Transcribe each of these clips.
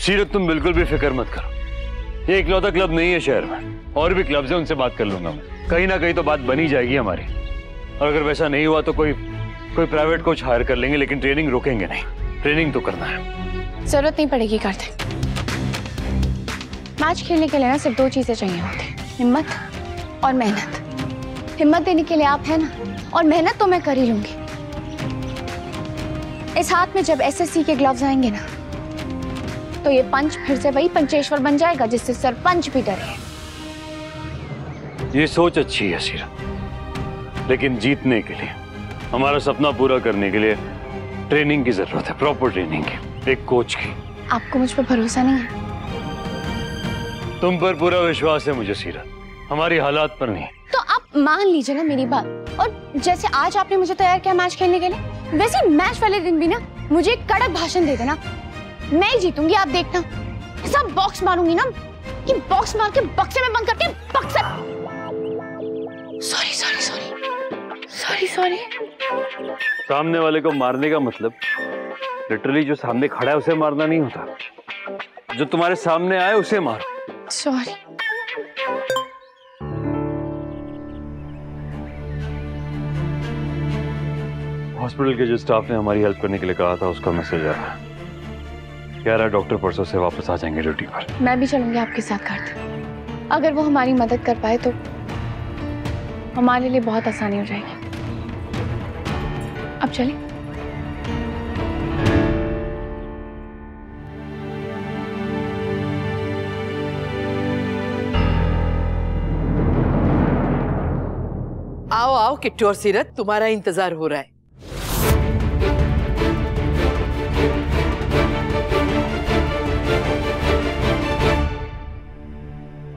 सीरत तुम बिल्कुल भी फिक्र मत करो, ये इकलौता क्लब नहीं है शहर में, और भी क्लब्स हैं, उनसे बात कर लूंगा मैं। कहीं ना कहीं तो बात बनी जाएगी हमारी, और अगर वैसा नहीं हुआ तो कोई प्राइवेट कोच हायर कर लेंगे, लेकिन ट्रेनिंग रोकेंगे नहीं। ट्रेनिंग तो करना है। जरूरत नहीं पड़ेगी कार्तिक। मैच खेलने के लिए ना सिर्फ 2 चीजें चाहिए होती, हिम्मत और मेहनत। हिम्मत देने के लिए आप है ना, और मेहनत तो मैं कर ही लूंगी। इस हाथ में जब एसएससी के ग्लव्स आएंगे ना, तो ये पंच फिर से वही पंचेश्वर बन जाएगा जिससे सरपंच भी डरे। ये सोच अच्छी है सीरत, लेकिन जीतने के लिए, हमारा सपना पूरा करने के लिए ट्रेनिंग की जरूरत है, प्रॉपर ट्रेनिंग की, एक कोच की। आपको मुझ पर भरोसा नहीं है? तुम पर पूरा विश्वास है मुझे सीरत, हमारी हालात पर नहीं। तो आप मान लीजिए ना मेरी बात, और जैसे आज आपने मुझे तैयार किया मैच खेलने के लिए, वैसे मैच वाले दिन भी ना मुझे एक कड़क भाषण दे देना, मैं ही जीतूंगी, आप देखना। ऐसा बॉक्स मारूंगी ना कि बॉक्स मार के बक्से में बंद करके बक्से। Sorry sorry sorry sorry sorry. सामने वाले को मारने का मतलब लिटरली जो सामने खड़ा है उसे मारना नहीं होता, जो तुम्हारे सामने आए उसे मारो। सॉरी। हॉस्पिटल के जो स्टाफ ने हमारी हेल्प करने के लिए कहा था, उसका मैसेज आया, कह रहा है डॉक्टर परसों से वापस आ जाएंगे ड्यूटी पर। मैं भी चलूंगी आपके साथ कार्तिक, अगर वो हमारी मदद कर पाए तो हमारे लिए बहुत आसानी हो जाएगी। अब चलें। आओ आओ किट्टू और सीरत, तुम्हारा इंतजार हो रहा है।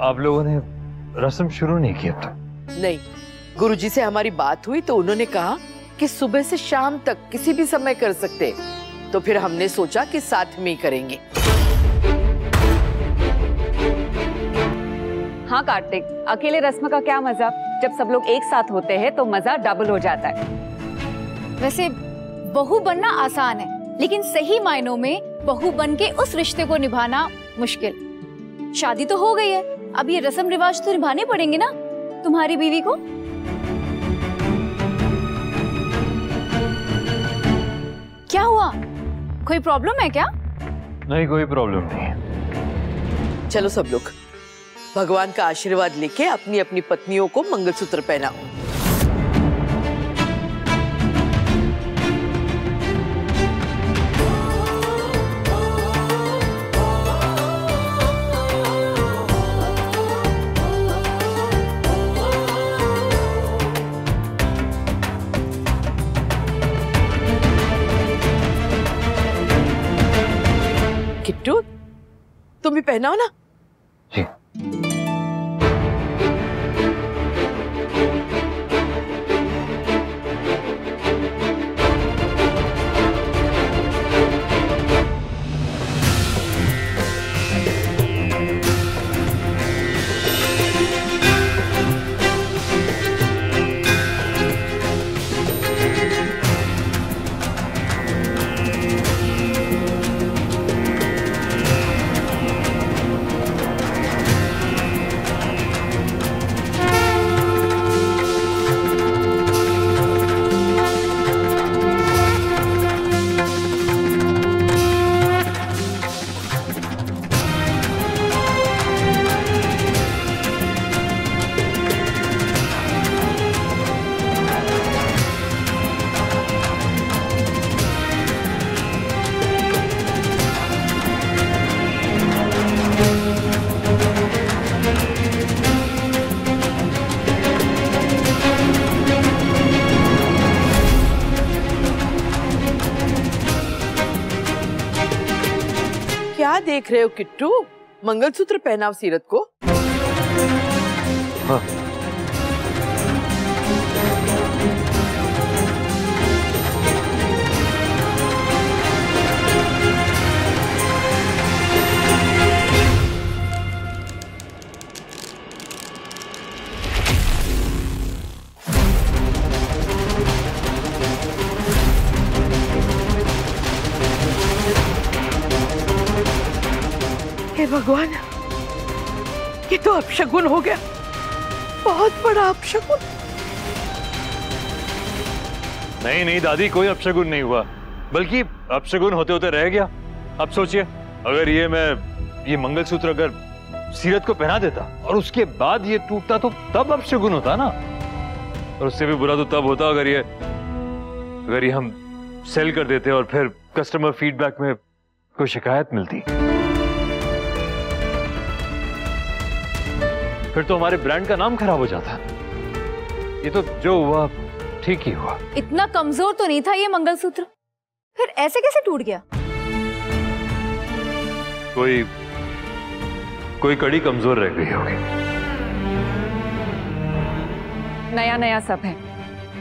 आप लोगों ने रस्म शुरू नहीं की अब तक? नहीं, गुरुजी से हमारी बात हुई तो उन्होंने कहा कि सुबह से शाम तक किसी भी समय कर सकते, तो फिर हमने सोचा कि साथ में ही करेंगे। हाँ कार्तिक, अकेले रस्म का क्या मजा, जब सब लोग एक साथ होते हैं तो मजा डबल हो जाता है। वैसे बहू बनना आसान है, लेकिन सही मायनों में बहू बन के उस रिश्ते को निभाना मुश्किल। शादी तो हो गई है, अब ये रस्म रिवाज तो निभाने पड़ेंगे ना तुम्हारी बीवी को। क्या हुआ, कोई प्रॉब्लम है क्या? नहीं, कोई प्रॉब्लम नहीं। चलो सब लोग भगवान का आशीर्वाद लेके अपनी अपनी पत्नियों को मंगलसूत्र पहनाओ। किट्टू, तुम भी पहनाओ ना। जी। क्या देख रहे हो किट्टू, मंगलसूत्र पहनाओ सीरत को। हाँ। भगवान, ये तो अपशगुन हो गया, बहुत बड़ा अपशगुन। नहीं नहीं दादी, कोई अपशगुन नहीं हुआ, बल्कि अपशगुन होते होते रह गया। अब सोचिए, अगर ये मंगलसूत्र अगर सीरत को पहना देता और उसके बाद ये टूटता तो तब अपशगुन होता ना। और उससे भी बुरा तो तब होता अगर ये हम सेल कर देते और फिर कस्टमर फीडबैक में कोई शिकायत मिलती, फिर तो हमारे ब्रांड का नाम खराब हो जाता। ये तो जो हुआ ठीक ही हुआ। इतना कमजोर तो नहीं था ये मंगलसूत्र, फिर ऐसे कैसे टूट गया? कोई कड़ी कमजोर रह गई होगी। नया नया सब है,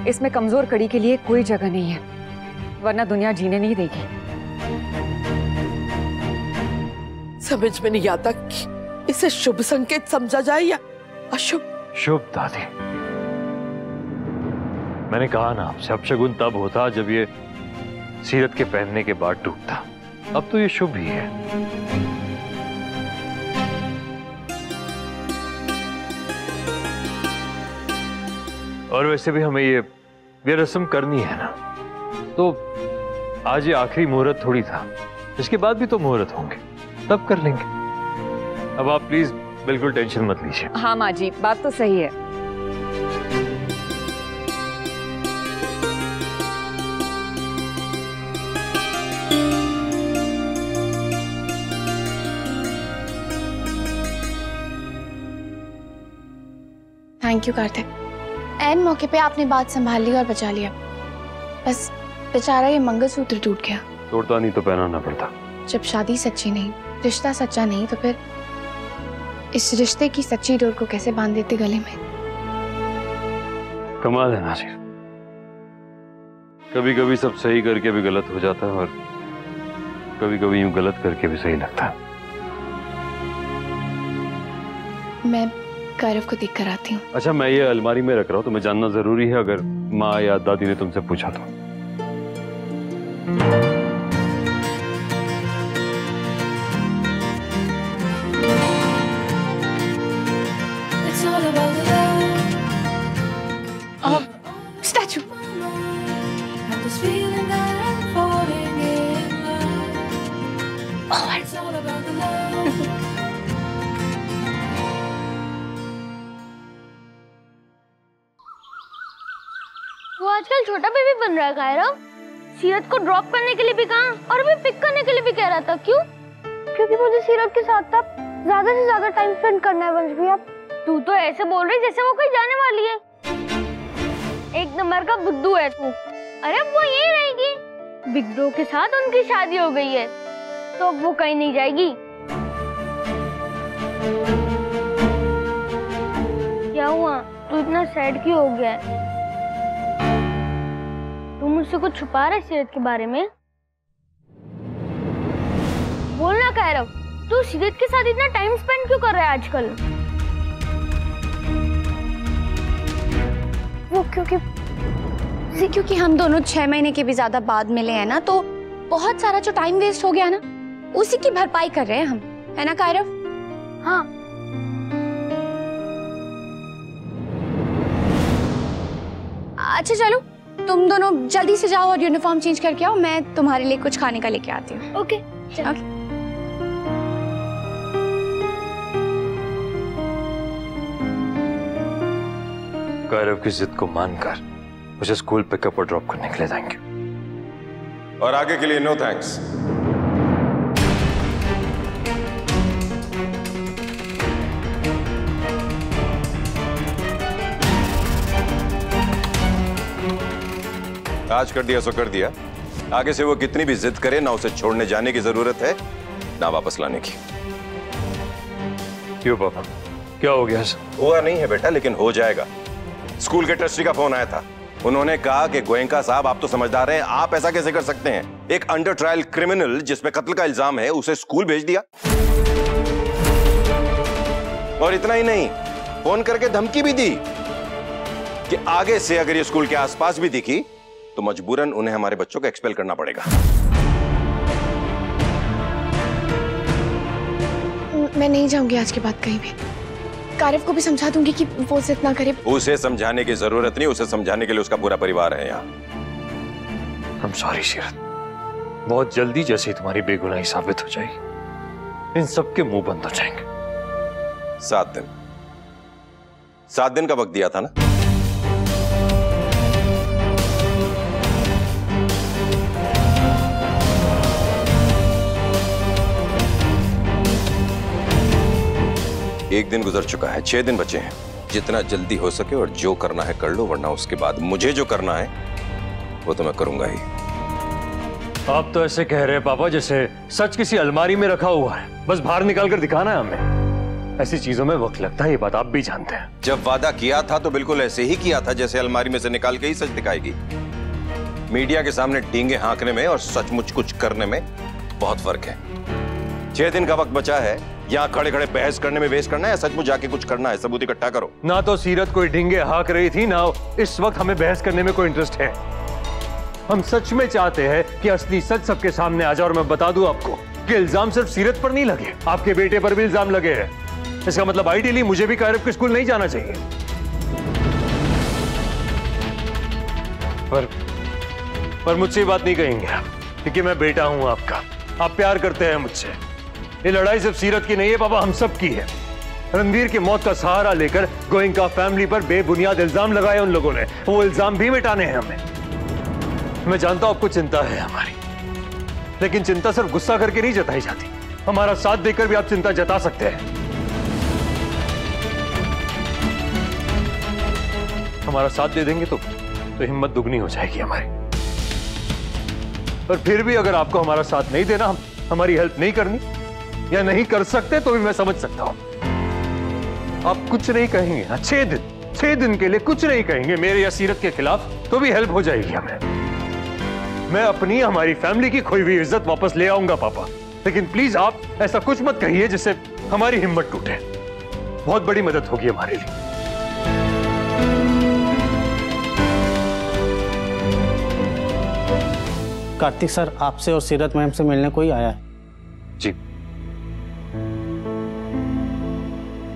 इसमें कमजोर कड़ी के लिए कोई जगह नहीं है, वरना दुनिया जीने नहीं देगी। समझ में नहीं आता कि इसे शुभ संकेत समझा जाए या अशुभ। शुभ दादी, मैंने कहा ना आपसे, अपशगुन तब होता जब ये सीरत के पहनने के बाद टूटता। अब तो ये शुभ ही है। और वैसे भी हमें ये रस्म करनी है ना, तो आज ये आखिरी मुहूर्त थोड़ी था, इसके बाद भी तो मुहूर्त होंगे, तब कर लेंगे। अब आप प्लीज बिल्कुल टेंशन मत लीजिए। हाँ माँ जी, बात तो सही है। थैंक यू कार्तिक, ऐन मौके पे आपने बात संभाल ली और बचा लिया। बस बेचारा ये मंगलसूत्र टूट गया। तोड़ता नहीं तो पहनाना पड़ता। जब शादी सच्ची नहीं, रिश्ता सच्चा नहीं, तो फिर इस रिश्ते की सच्ची डोर को कैसे बांध देते गले में। कमाल है नाजिर, कभी कभी सब सही करके भी गलत हो जाता है और कभी कभी यूं गलत करके भी सही लगता है। मैं गौरव को देख कर आती हूँ। अच्छा, मैं ये अलमारी में रख रहा हूँ, तो मैं जानना जरूरी है अगर माँ या दादी ने तुमसे पूछा तो। स्टैचू। वो आजकल छोटा बेबी बन रहा है कायरव। सीरत को ड्रॉप करने के लिए भी कहा और अभी पिक करने के लिए भी कह रहा था। क्यों? क्योंकि मुझे सीरत के साथ अब ज्यादा से ज्यादा टाइम स्पेंड करना है। वंश भैया, तू तो ऐसे बोल रही जैसे वो कहीं जाने वाली है। एक नंबर का बुद्धू है तू। अरे अब वो यही रहेगी, बिग ब्रो के साथ उनकी शादी हो गई है तो अब वो कहीं नहीं जाएगी। क्या हुआ? तू इतना सैड क्यों हो गया है? तू मुझसे कुछ छुपा रहा है सीरत के बारे में? बोलना कायरव, तू सीरत के साथ इतना टाइम स्पेंड क्यों कर रहा है आजकल? वो क्योंकि हम दोनों 6 महीने के भी ज्यादा बाद मिले हैं ना, तो बहुत सारा जो टाइम वेस्ट हो गया ना, उसी की भरपाई कर रहे हैं हम, है ना कायरव? हाँ। अच्छा चलो, तुम दोनों जल्दी से जाओ और यूनिफॉर्म चेंज करके आओ, मैं तुम्हारे लिए कुछ खाने का लेके आती हूँ। Okay, okay. गौरव की जिद को मानकर मुझे स्कूल पिकअप और ड्रॉप करने के लिए जाएंगे। और आगे के लिए नो थैंक्स। आज कर दिया सो कर दिया। आगे से वो कितनी भी जिद करे, ना उसे छोड़ने जाने की जरूरत है ना वापस लाने की। क्यों पापा, क्या हो गया? हुआ नहीं है बेटा, लेकिन हो जाएगा। स्कूल के ट्रस्टी का फोन आया था। उन्होंने कहा कि गोयनका साहब, आप तो समझदार हैं, आप ऐसा कैसे कर सकते हैं? एक अंडर ट्रायल क्रिमिनल जिसपे कत्ल का इल्जाम है, उसे स्कूल भेज दिया। और इतना ही नहीं, फोन करके धमकी भी दी कि आगे से अगर ये स्कूल के आसपास भी दिखी तो मजबूरन उन्हें हमारे बच्चों को एक्सपेल करना पड़ेगा। मैं नहीं जाऊंगी आज के बाद कहीं भी। कारव को भी समझा दूंगी कि वो जिद ना करे। उसे समझाने की जरूरत नहीं, उसे समझाने के लिए उसका पूरा परिवार है यहाँ। I'm sorry सीरत, बहुत जल्दी जैसे ही तुम्हारी बेगुनाही साबित हो जाएगी इन सबके मुंह बंद हो जाएंगे। 7 दिन का वक्त दिया था ना। एक दिन गुजर चुका है, 6 दिन बचे हैं। जितना जल्दी हो सके और जो करना है कर लो, वरना उसके बाद मुझे जो करना है वो तो मैं करूंगा ही। आप तो ऐसे कह रहे हैं पापा जैसे सच किसी अलमारी में रखा हुआ है, बस बाहर निकाल कर दिखाना है हमें। ऐसी चीजों में वक्त लगता है, ये बात आप भी जानते हैं। जब वादा किया था तो बिल्कुल ऐसे ही किया था जैसे अलमारी में से निकाल के ही सच दिखाएगी। मीडिया के सामने डींगे हाँकने में और सचमुच कुछ करने में बहुत फर्क है। 6 दिन का वक्त बचा है, यहाँ खड़े खड़े बहस करने में वेस्ट करना है या सचमुच जाके कुछ करना है? सबूत इकट्ठा करो। ना तो सीरत कोई ढींगे हाँक रही थी, ना इस वक्त हमें बहस करने में कोई इंटरेस्ट है। हम सच में चाहते हैं कि असली सच सबके सामने आ जाए। और मैं बता दूं आपको कि इल्जाम सिर्फ सीरत पर नहीं लगे, आपके बेटे पर भी इल्जाम लगे हैं। इसका मतलब आइडियली मुझे भी कारव के स्कूल नहीं जाना चाहिए। पर मुझसे ये बात नहीं कहेंगे आप, क्योंकि मैं बेटा हूं आपका, आप प्यार करते हैं मुझसे। ये लड़ाई सिर्फ सीरत की नहीं है पापा, हम सब की है। रणवीर की मौत का सहारा लेकर गोयनका फैमिली पर बेबुनियाद इल्जाम लगाए उन लोगों ने, वो इल्जाम भी मिटाने हैं हमें। मैं जानता हूं आपको चिंता है हमारी, लेकिन चिंता सिर्फ गुस्सा करके नहीं जताई जाती। हमारा साथ देकर भी आप चिंता जता सकते हैं। हमारा साथ दे देंगे तो हिम्मत दुगनी हो जाएगी हमारी। पर फिर भी अगर आपको हमारा साथ नहीं देना, हमारी हेल्प नहीं करनी या नहीं कर सकते, तो भी मैं समझ सकता हूं। आप कुछ नहीं कहेंगे ना, 6 दिन के लिए कुछ नहीं कहेंगे मेरे या सीरत के खिलाफ, तो भी हेल्प हो जाएगी हमें। मैं अपनी हमारी फैमिली की खोई हुई इज्जत वापस ले आऊंगा पापा, लेकिन प्लीज आप ऐसा कुछ मत कहिए जिससे हमारी हिम्मत टूटे। बहुत बड़ी मदद होगी हमारे लिए। कार्तिक सर, आपसे और सीरत मैम से मिलने कोई आया है? जी,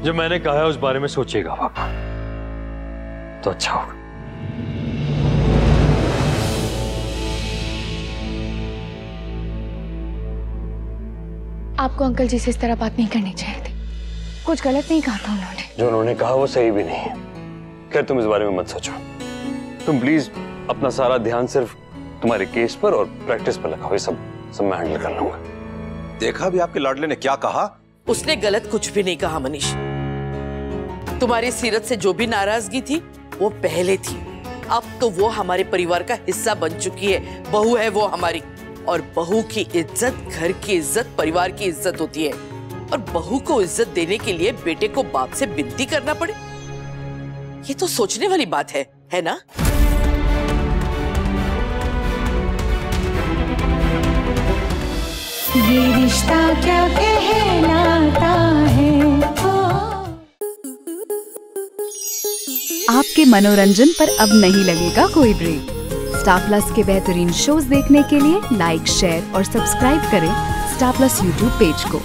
जो मैंने कहा है उस बारे में सोचिएगा पापा, तो अच्छा होगा। आपको अंकल जी से इस तरह बात नहीं करनी चाहिए थी। कुछ गलत नहीं कहा था उन्होंने। जो उन्होंने कहा वो सही भी नहीं है। खैर तुम इस बारे में मत सोचो। तुम प्लीज अपना सारा ध्यान सिर्फ तुम्हारे केस पर और प्रैक्टिस पर लगाओ। ये सब मैं हैंडल कर लूंगा। देखा भी आपके लाडले ने क्या कहा? उसने गलत कुछ भी नहीं कहा मनीष। तुम्हारी सीरत से जो भी नाराजगी थी वो पहले थी, अब तो वो हमारे परिवार का हिस्सा बन चुकी है। बहू है वो हमारी, और बहू की इज्जत घर की इज्जत, परिवार की इज्जत होती है। और बहू को इज्जत देने के लिए बेटे को बाप से विनती करना पड़े, ये तो सोचने वाली बात है ना? ये रिश्ता क्या कहलाता है। आपके मनोरंजन पर अब नहीं लगेगा कोई ब्रेक। स्टार प्लस के बेहतरीन शोज देखने के लिए लाइक, शेयर और सब्सक्राइब करें स्टार प्लस यूट्यूब पेज को।